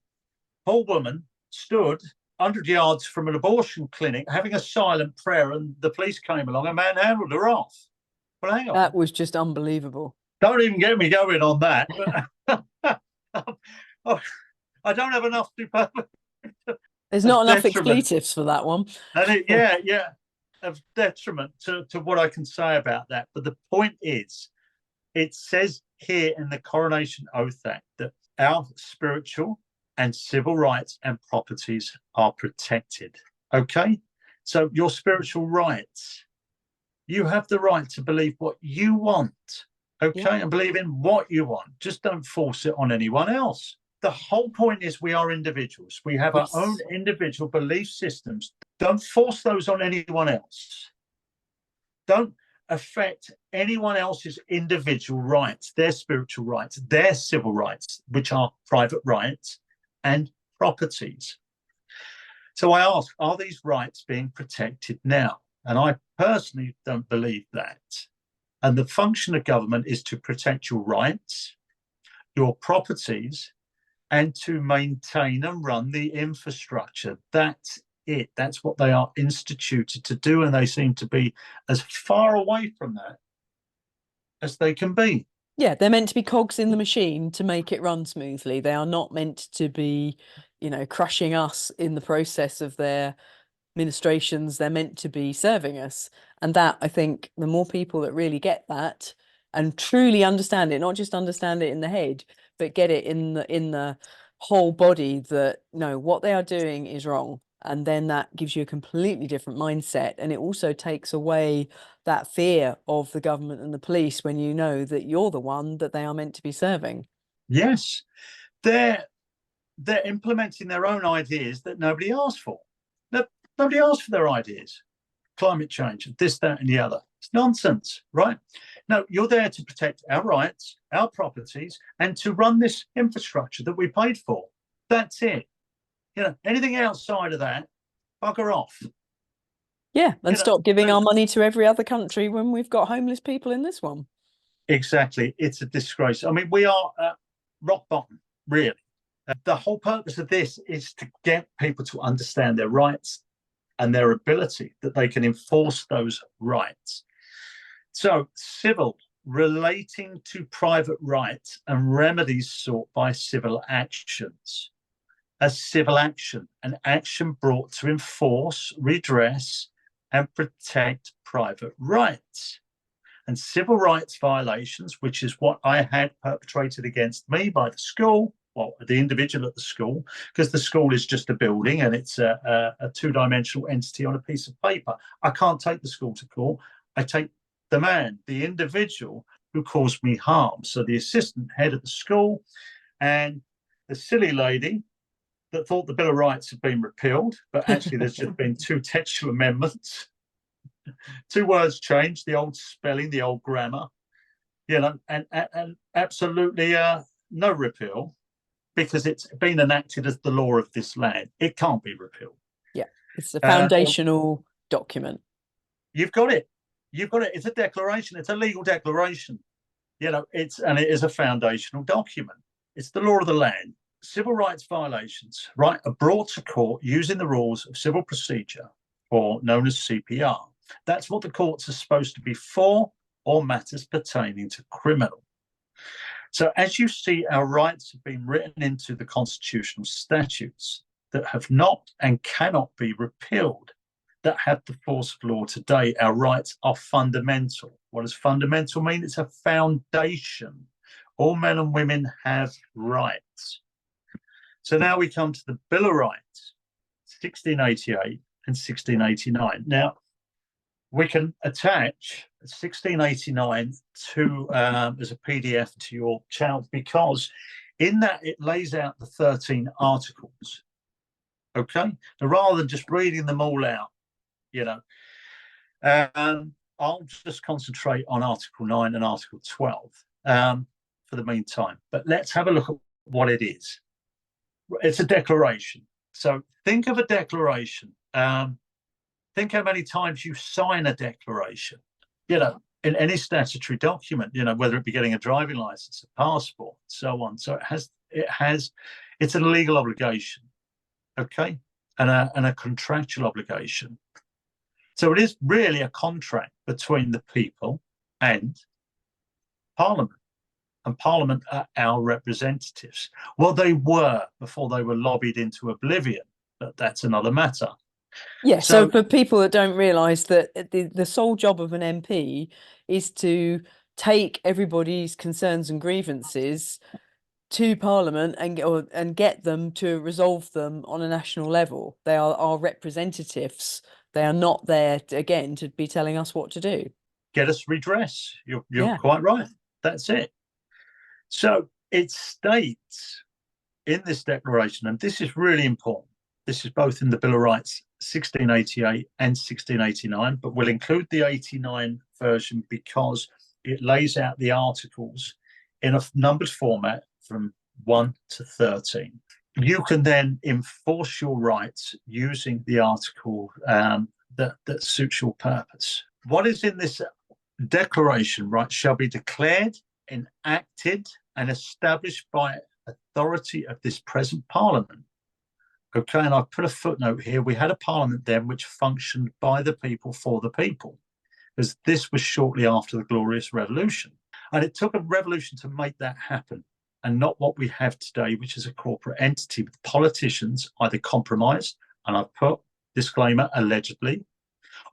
poor woman stood 100 yards from an abortion clinic having a silent prayer, and the police came along and manhandled her off. Well, hang on. That was just unbelievable. Don't even get me going on that. I don't have enough to... There's not enough expletives for that one. And of detriment to what I can say about that. But the point is, it says here in the Coronation Oath Act that our spiritual and civil rights and properties are protected. Okay? So your spiritual rights, you have the right to believe what you want. Okay? Yeah. And believe in what you want. Just don't force it on anyone else. The whole point is we are individuals. We have our own individual belief systems. Don't force those on anyone else. Don't affect anyone else's individual rights, their spiritual rights, their civil rights, which are private rights and properties. So I ask, are these rights being protected now? And I personally don't believe that. And the function of government is to protect your rights, your properties, and to maintain and run the infrastructure. That's it. That's what they are instituted to do, and they seem to be as far away from that as they can be. Yeah, they're meant to be cogs in the machine to make it run smoothly. They are not meant to be, crushing us in the process of their ministrations. They're meant to be serving us. And that, I think, the more people that really get that and truly understand it, not just understand it in the head, but get it in the whole body, that no, what they are doing is wrong. And then that gives you a completely different mindset. And it also takes away that fear of the government and the police when you know that you're the one that they are meant to be serving. Yes, they're implementing their own ideas that nobody asked for. Nobody asked for their ideas. Climate change, this, that, and the other. It's nonsense, right? No, you're there to protect our rights, our properties, and to run this infrastructure that we paid for. That's it. Anything outside of that, bugger off. Yeah, and stop giving our money to every other country when we've got homeless people in this one. Exactly. It's a disgrace. I mean, we are at rock bottom, really. The whole purpose of this is to get people to understand their rights and their ability that they can enforce those rights. So, civil relating to private rights and remedies sought by civil actions. A civil action, an action brought to enforce, redress, and protect private rights. And civil rights violations, which is what I had perpetrated against me by the school, well, the individual at the school, because the school is just a building and it's a two-dimensional entity on a piece of paper. I can't take the school to court. I take the man, the individual who caused me harm. So the assistant head of the school and the silly lady that thought the Bill of Rights had been repealed, but actually there's just been two textual amendments. Two words changed, the old spelling, the old grammar, and absolutely no repeal, because it's been enacted as the law of this land. It can't be repealed. Yeah, it's a foundational document. You've got it. You've got it. It's a declaration. It's a legal declaration. It is a foundational document. It's the law of the land. Civil rights violations, right, are brought to court using the rules of civil procedure, or known as CPR. That's what the courts are supposed to be for, or matters pertaining to criminal. So as you see, our rights have been written into the constitutional statutes that have not and cannot be repealed, that have the force of law today. Our rights are fundamental. What does fundamental mean? It's a foundation. All men and women have rights. So now we come to the Bill of Rights, 1688 and 1689. Now, we can attach 1689 to as a PDF to your channel, because in that it lays out the 13 articles. Okay, now, rather than just reading them all out, I'll just concentrate on Article 9 and Article 12 for the meantime. But let's have a look at what it is. It's a declaration. So think of a declaration. Think how many times you sign a declaration, in any statutory document, whether it be getting a driving license, a passport, so on. So it's a legal obligation, okay, and a contractual obligation. So it is really a contract between the people and Parliament. And Parliament are our representatives. Well, they were before they were lobbied into oblivion, but that's another matter. Yeah, so for people that don't realise that the sole job of an MP is to take everybody's concerns and grievances to Parliament and get them to resolve them on a national level. They are our representatives. They are not there again to be telling us what to do. Get us redress. You're Yeah. quite right. That's it. So it states in this declaration, and this is really important. This is both in the Bill of Rights 1688 and 1689, but we'll include the 89 version because it lays out the articles in a numbered format from 1 to 13. You can then enforce your rights using the article that suits your purpose. What is in this declaration, right, shall be declared, enacted, and established by authority of this present Parliament. Okay, and I've put a footnote here. We had a Parliament then which functioned by the people for the people, because this was shortly after the Glorious Revolution. And it took a revolution to make that happen, and not what we have today, which is a corporate entity with politicians either compromised, and I've put disclaimer, allegedly,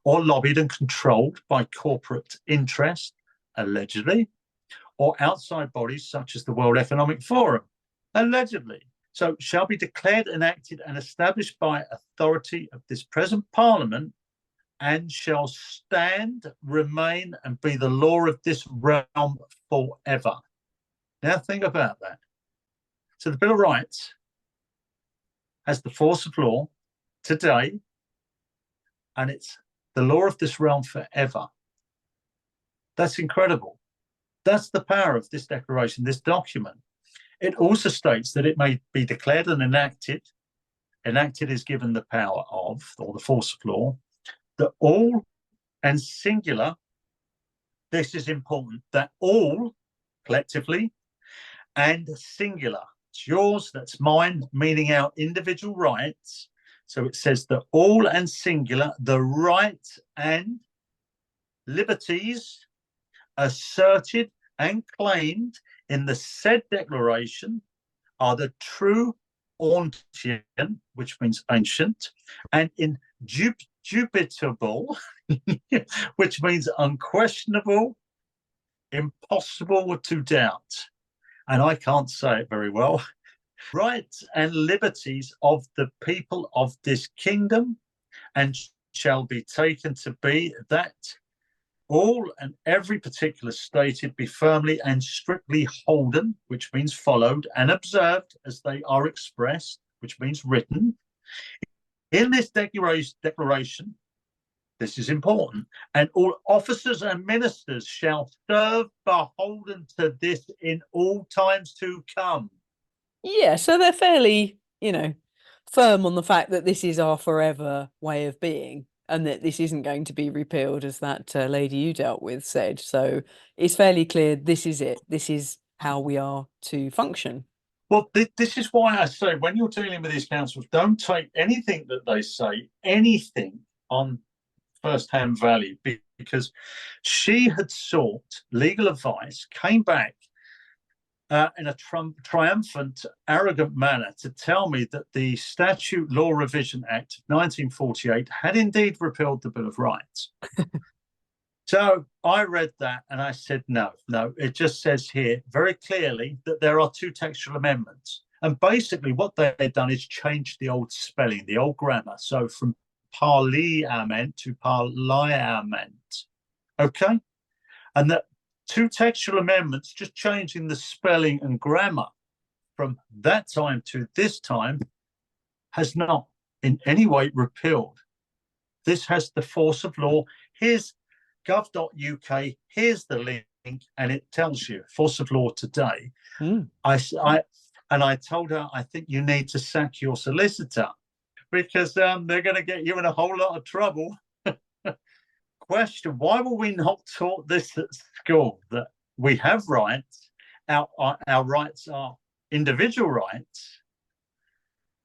or lobbied and controlled by corporate interest, allegedly, or outside bodies such as the World Economic Forum, allegedly. So shall be declared, enacted, and established by authority of this present Parliament, and shall stand, remain, and be the law of this realm forever. Now think about that. So the Bill of Rights has the force of law today, and it's the law of this realm forever. That's incredible. That's the power of this declaration, this document. It also states that it may be declared and enacted. Enacted is given the power of, or the force of law, that all and singular, this is important, that all collectively and singular, it's yours, that's mine, meaning our individual rights. So it says that all and singular, the rights and liberties asserted and claimed in the said declaration are the true ancient, which means ancient, and indubitable, which means unquestionable, impossible to doubt. And I can't say it very well. Rights and liberties of the people of this kingdom, and shall be taken to be that all and every particular stated be firmly and strictly holden, which means followed, and observed as they are expressed, which means written. In this declaration, this is important, and all officers and ministers shall serve beholden to this in all times to come. Yeah, so they're fairly, firm on the fact that this is our forever way of being, and that this isn't going to be repealed, as that lady you dealt with said. So it's fairly clear this is it. This is how we are to function. Well, this is why I say when you're dealing with these councils, don't take anything that they say, anything on first-hand value, because she had sought legal advice, came back in a triumphant, arrogant manner to tell me that the Statute Law Revision Act of 1948 had indeed repealed the Bill of Rights. So I read that and I said, no, it just says here very clearly that there are two textual amendments. And basically what they've done is change the old spelling, the old grammar. So from parliament to parliament. Okay? And that two textual amendments, just changing the spelling and grammar from that time to this time, has not in any way repealed. This has the force of law. Here's gov.uk, here's the link, and it tells you force of law today. I told her, I think you need to sack your solicitor because they're going to get you in a whole lot of trouble. Question, why were we not taught this at school, that we have rights, our rights are individual rights,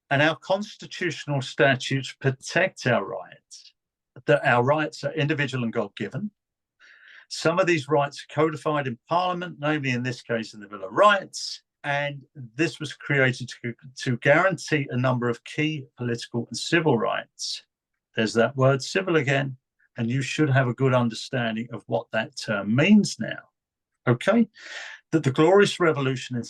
and our constitutional statutes protect our rights, that our rights are individual and God-given. Some of these rights are codified in Parliament, namely in this case in the Bill of Rights, and this was created to guarantee a number of key political and civil rights. There's that word civil again. And you should have a good understanding of what that term means now. Okay? That the Glorious Revolution in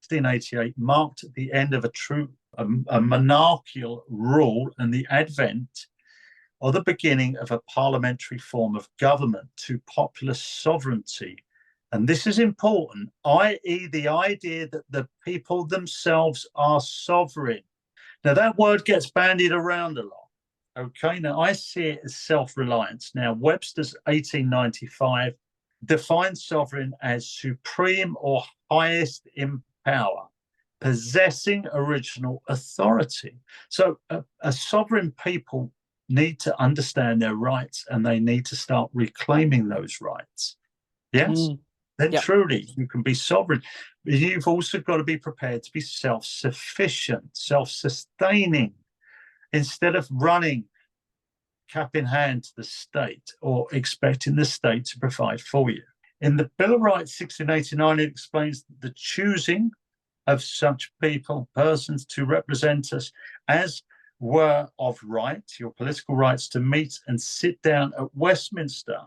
1688 marked the end of a monarchical rule and the advent or the beginning of a parliamentary form of government to popular sovereignty. And this is important, i.e., the idea that the people themselves are sovereign. Now, that word gets bandied around a lot. Okay, now I see it as self-reliance. Now, Webster's 1895 defines sovereign as supreme or highest in power, possessing original authority. So a sovereign people need to understand their rights and they need to start reclaiming those rights. Yes? Then Yep. truly you can be sovereign. You've also got to be prepared to be self-sufficient, self-sustaining, instead of running cap in hand to the state or expecting the state to provide for you. In the Bill of Rights 1689, it explains the choosing of such people, persons to represent us as were of right, your political rights, to meet and sit down at Westminster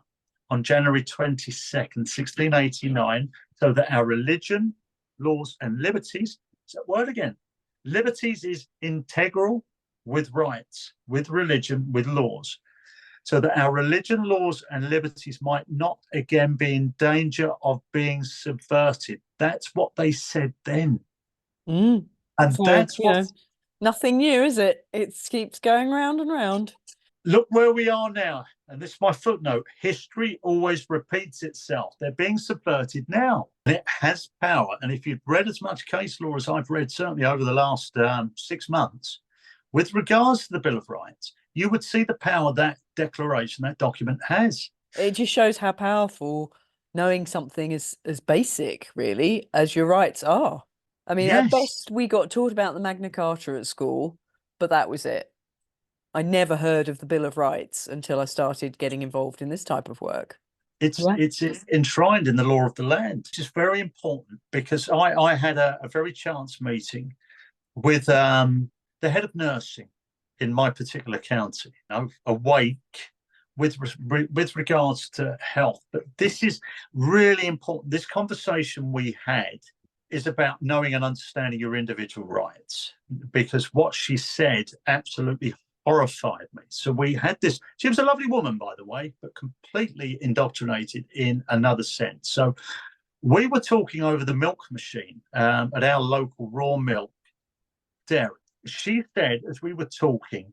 on January 22nd, 1689, so that our religion, laws, and liberties, so that word again, liberties is integral with rights, with religion, with laws, so that our religion, laws, and liberties might not again be in danger of being subverted. That's what they said then. And so, that's what... nothing new, is it? It keeps going round and round. Look where we are now. And this is my footnote. History always repeats itself. They're being subverted now. And it has power. And if you've read as much case law as I've read, certainly over the last 6 months, with regards to the Bill of Rights, you would see the power that declaration, that document has. It just shows how powerful knowing something is as basic, really, as your rights are. I mean, Yes. At best, we got taught about the Magna Carta at school, but that was it. I never heard of the Bill of Rights until I started getting involved in this type of work. It's enshrined in the law of the land, which is very important, because I had a very chance meeting with the head of nursing in my particular county, awake with regards to health. But this is really important. This conversation we had is about knowing and understanding your individual rights, because what she said absolutely horrified me. So we had this, she was a lovely woman, by the way, but completely indoctrinated in another sense. So we were talking over the milk machine at our local raw milk dairy. She said, as we were talking,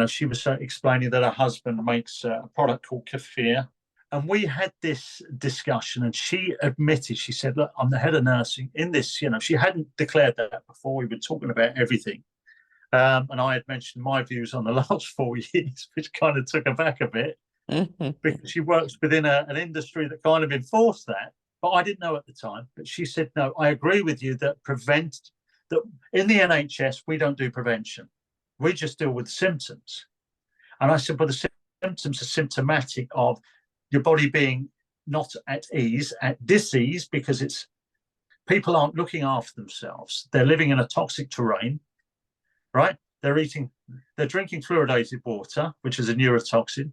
she was explaining that her husband makes a product called kefir. And we had this discussion, and she admitted, she said, look, I'm the head of nursing in this, she hadn't declared that before. We were talking about everything. And I had mentioned my views on the last 4 years, which kind of took her back a bit, because she works within an industry that kind of enforced that. But I didn't know at the time. But she said, no, I agree with you that in the NHS, we don't do prevention. We just deal with symptoms. And I said, well, the symptoms are symptomatic of your body being not at ease, at dis-ease, because people aren't looking after themselves. They're living in a toxic terrain, right? They're drinking fluoridated water, which is a neurotoxin.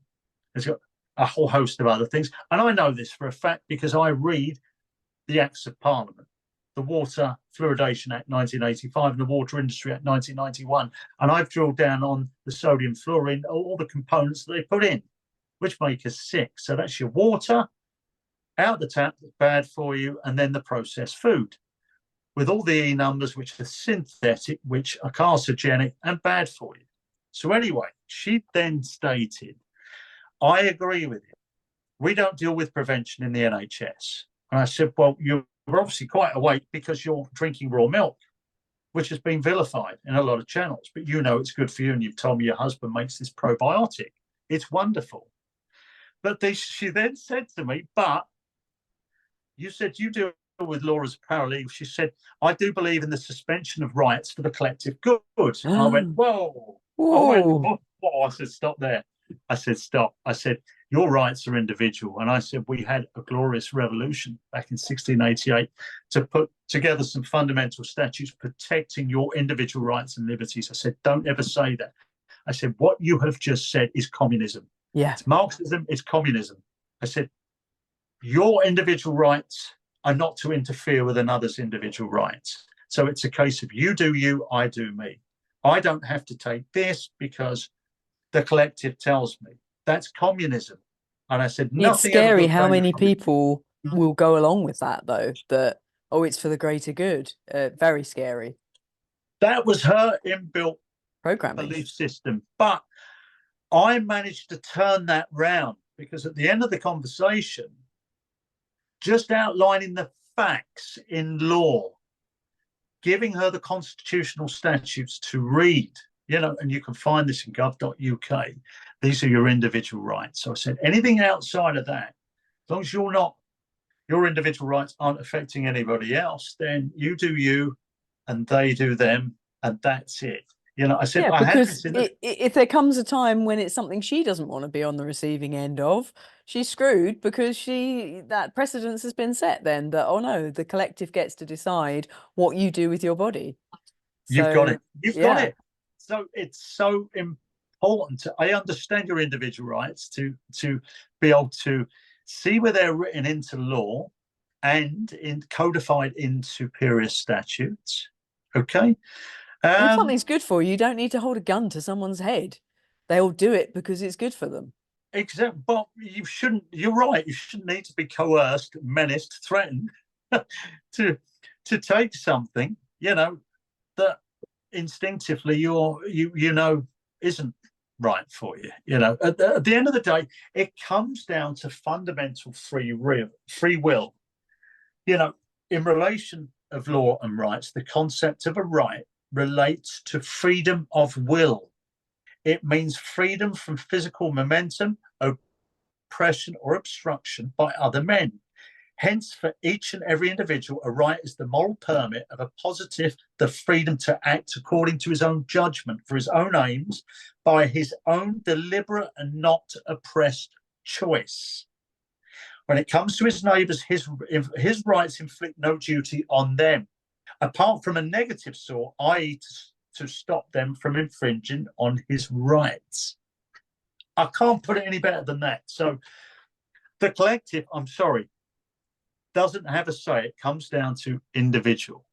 It's got a whole host of other things. And I know this for a fact because I read the Acts of Parliament, the Water Fluoridation Act 1985 and the Water Industry Act 1991. And I've drilled down on the sodium fluorine, all the components that they put in, which make us sick. So that's your water out the tap, that's bad for you, and then the processed food with all the E numbers, which are synthetic, which are carcinogenic and bad for you. So anyway, she then stated, I agree with you. We don't deal with prevention in the NHS. And I said, well, you're obviously quite awake because you're drinking raw milk, which has been vilified in a lot of channels. But it's good for you, and you've told me your husband makes this probiotic. It's wonderful. But she then said to me, but you said you deal with law as a paralegal. She said, I do believe in the suspension of rights for the collective good. And I went, whoa. I said, stop there. I said, stop. I said, your rights are individual. And I said, we had a glorious revolution back in 1688 to put together some fundamental statutes protecting your individual rights and liberties. I said, don't ever say that. I said, what you have just said is communism. Yeah. It's Marxism, it's communism. I said, your individual rights are not to interfere with another's individual rights. So it's a case of you do you, I do me. I don't have to take this because the collective tells me. That's communism. And I said, It's nothing ever scary good how came many from it. people will go along with that, though, that, oh, it's for the greater good. Very scary That was her inbuilt programming. belief system. But I managed to turn that round because at the end of the conversation, just outlining the facts in law, giving her the constitutional statutes to read, and you can find this in gov.uk. These are your individual rights. So I said, anything outside of that, as long as your individual rights aren't affecting anybody else, then you do you and they do them, and that's it. I said, Yeah, I had because this in if there comes a time when it's something she doesn't want to be on the receiving end of, she's screwed because that precedence has been set then that, oh no, the collective gets to decide what you do with your body. You've got So, it. You've got yeah. it. So it's so important. I understand your individual rights to be able to see where they're written into law and codified in superior statutes. Okay. And if something's good for you, you don't need to hold a gun to someone's head. They'll do it because it's good for them. Exactly. But you shouldn't. You're right. You shouldn't need to be coerced, menaced, threatened to take something. That instinctively isn't right for you. At the end of the day, it comes down to fundamental free will. In relation of law and rights, the concept of a right relates to freedom of will. It means freedom from physical momentum, oppression, or obstruction by other men. Hence, for each and every individual, a right is the moral permit of a positive, the freedom to act according to his own judgment, for his own aims, by his own deliberate and not oppressed choice. When it comes to his neighbours, his rights inflict no duty on them, apart from a negative sort, i.e., to stop them from infringing on his rights. I can't put it any better than that. So the collective, I'm sorry, doesn't have a say. It comes down to individual.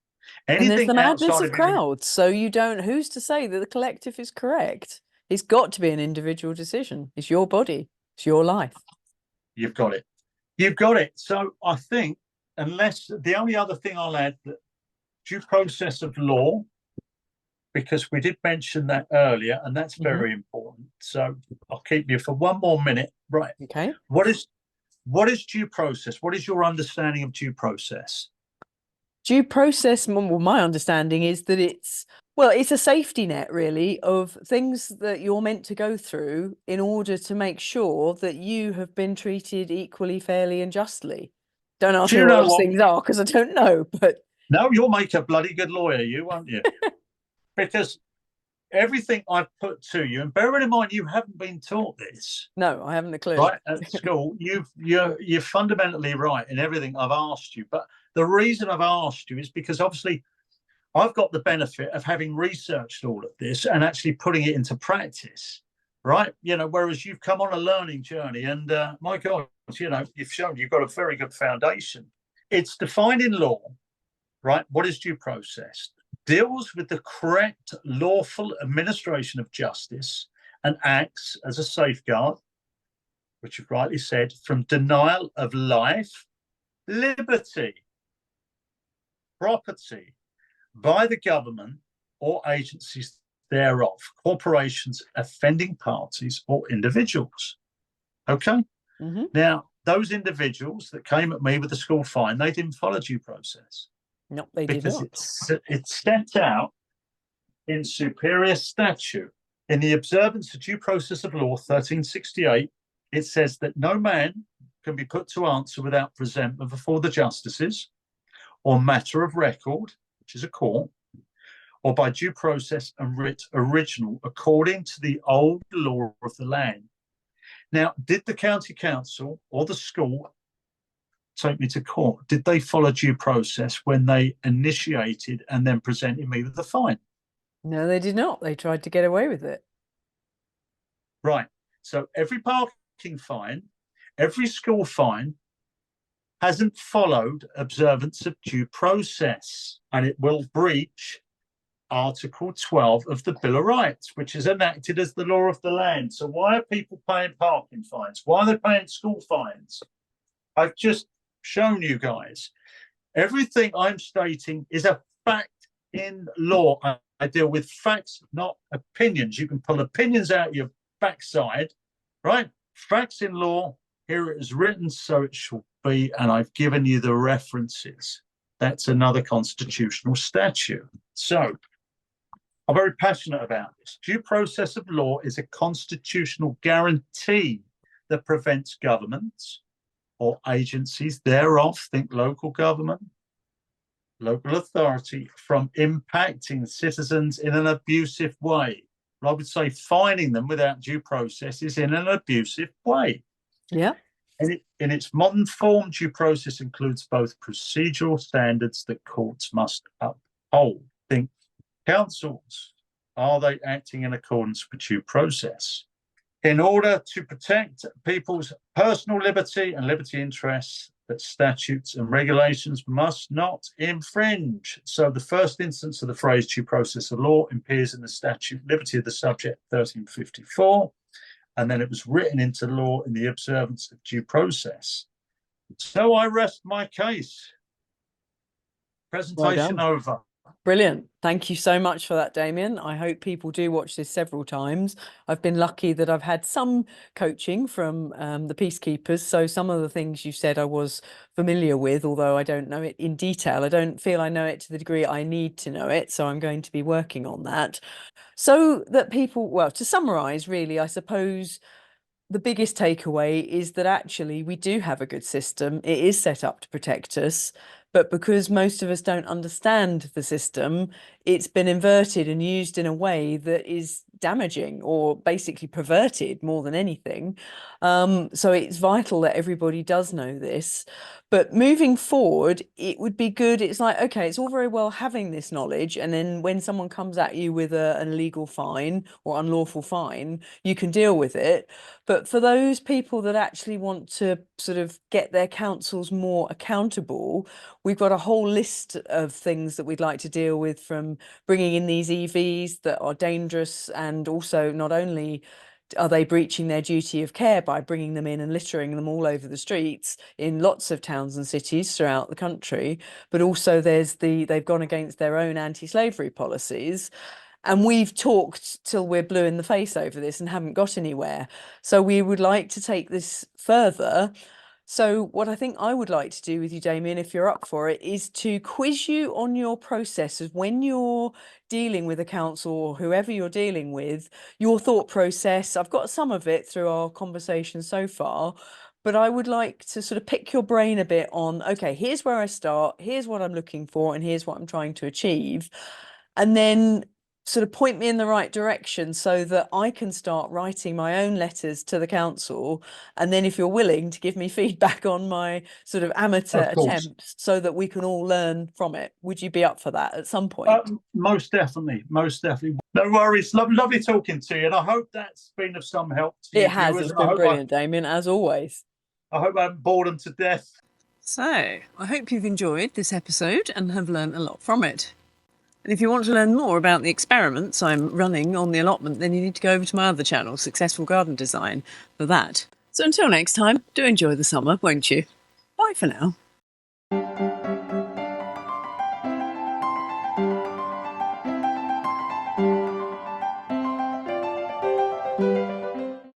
And there's Anything the madness outside of crowds. So who's to say that the collective is correct? It's got to be an individual decision. It's your body. It's your life. You've got it. You've got it. So I think, unless the only other thing I'll add, that due process of law, because we did mention that earlier, and that's very important. So I'll keep you for one more minute. Right. Okay. What is due process? What is your understanding of due process? Due process, well, my understanding is that it's a safety net, really, of things that you're meant to go through in order to make sure that you have been treated equally, fairly, and justly. Don't ask me what those things are, because I don't know. But no, you'll make a bloody good lawyer, won't you? Because everything I've put to you, and bearing in mind you haven't been taught this. No, I haven't a clue. Right, at school, you're fundamentally right in everything I've asked you. But the reason I've asked you is because obviously I've got the benefit of having researched all of this and actually putting it into practice. Right, whereas you've come on a learning journey, and my God, you've shown you've got a very good foundation. It's defined in law, right? What is due process? Deals with the correct, lawful administration of justice and acts as a safeguard, which you've rightly said, from denial of life, liberty, property by the government or agencies thereof, corporations, offending parties, or individuals. Okay? Mm-hmm. Now, those individuals that came at me with the school fine, they didn't follow due process. No, they did not. Because it's set out in superior statute. In the observance of due process of law, 1368, it says that no man can be put to answer without presentment before the justices or matter of record, which is a court, or by due process and writ original, according to the old law of the land. Now, did the county council or the school take me to court? Did they follow due process when they initiated and then presented me with the fine? No, they did not. They tried to get away with it. Right. So every parking fine, every school fine, hasn't followed observance of due process, and it will breach Article 12 of the Bill of Rights, which is enacted as the law of the land. So why are people paying parking fines? Why are they paying school fines? I've just shown you guys. Everything I'm stating is a fact in law. I deal with facts, not opinions. You can pull opinions out your backside, right? Facts in law, here it is written, so it shall be, and I've given you the references. That's another constitutional statute. So I'm very passionate about this. Due process of law is a constitutional guarantee that prevents governments or agencies thereof, think local government, local authority, from impacting citizens in an abusive way. I would say fining them without due process is in an abusive way. Yeah. In its modern form, due process includes both procedural standards that courts must uphold. Think councils, are they acting in accordance with due process? In order to protect people's personal liberty and liberty interests, that statutes and regulations must not infringe. So the first instance of the phrase due process of law appears in the statute Liberty of the Subject 1354, and then it was written into law in the observance of due process. So I rest my case. Presentation over. Brilliant. Thank you so much for that, Damien. I hope people do watch this several times. I've been lucky that I've had some coaching from the peacekeepers. So some of the things you said I was familiar with, although I don't know it in detail. I don't feel I know it to the degree I need to know it. So I'm going to be working on that. So that people, well, to summarize, really, I suppose the biggest takeaway is that actually we do have a good system. It is set up to protect us. But because most of us don't understand the system, it's been inverted and used in a way that is damaging or basically perverted more than anything. So it's vital that everybody does know this. But moving forward, it would be good. It's like, okay, it's all very well having this knowledge. And then when someone comes at you with an illegal fine or unlawful fine, you can deal with it. But for those people that actually want to sort of get their councils more accountable, we've got a whole list of things that we'd like to deal with, from bringing in these EVs that are dangerous, and also not only are they breaching their duty of care by bringing them in and littering them all over the streets in lots of towns and cities throughout the country, but also they've gone against their own anti-slavery policies. And we've talked till we're blue in the face over this and haven't got anywhere. So we would like to take this further. So what I think I would like to do with you, Damien, if you're up for it, is to quiz you on your process of when you're dealing with a council or whoever you're dealing with, your thought process. I've got some of it through our conversation so far, but I would like to sort of pick your brain a bit on, okay, here's where I start, here's what I'm looking for, and here's what I'm trying to achieve. And then sort of point me in the right direction so that I can start writing my own letters to the council. And then if you're willing to give me feedback on my sort of amateur attempts so that we can all learn from it. Would you be up for that at some point? Most definitely. Most definitely. No worries. Lovely talking to you. And I hope that's been of some help to you. It has. It's been brilliant, Damien, as always. I hope I haven't bored them to death. So I hope you've enjoyed this episode and have learned a lot from it. And if you want to learn more about the experiments I'm running on the allotment, then you need to go over to my other channel, Successful Garden Design, for that. So until next time, do enjoy the summer, won't you? Bye for now.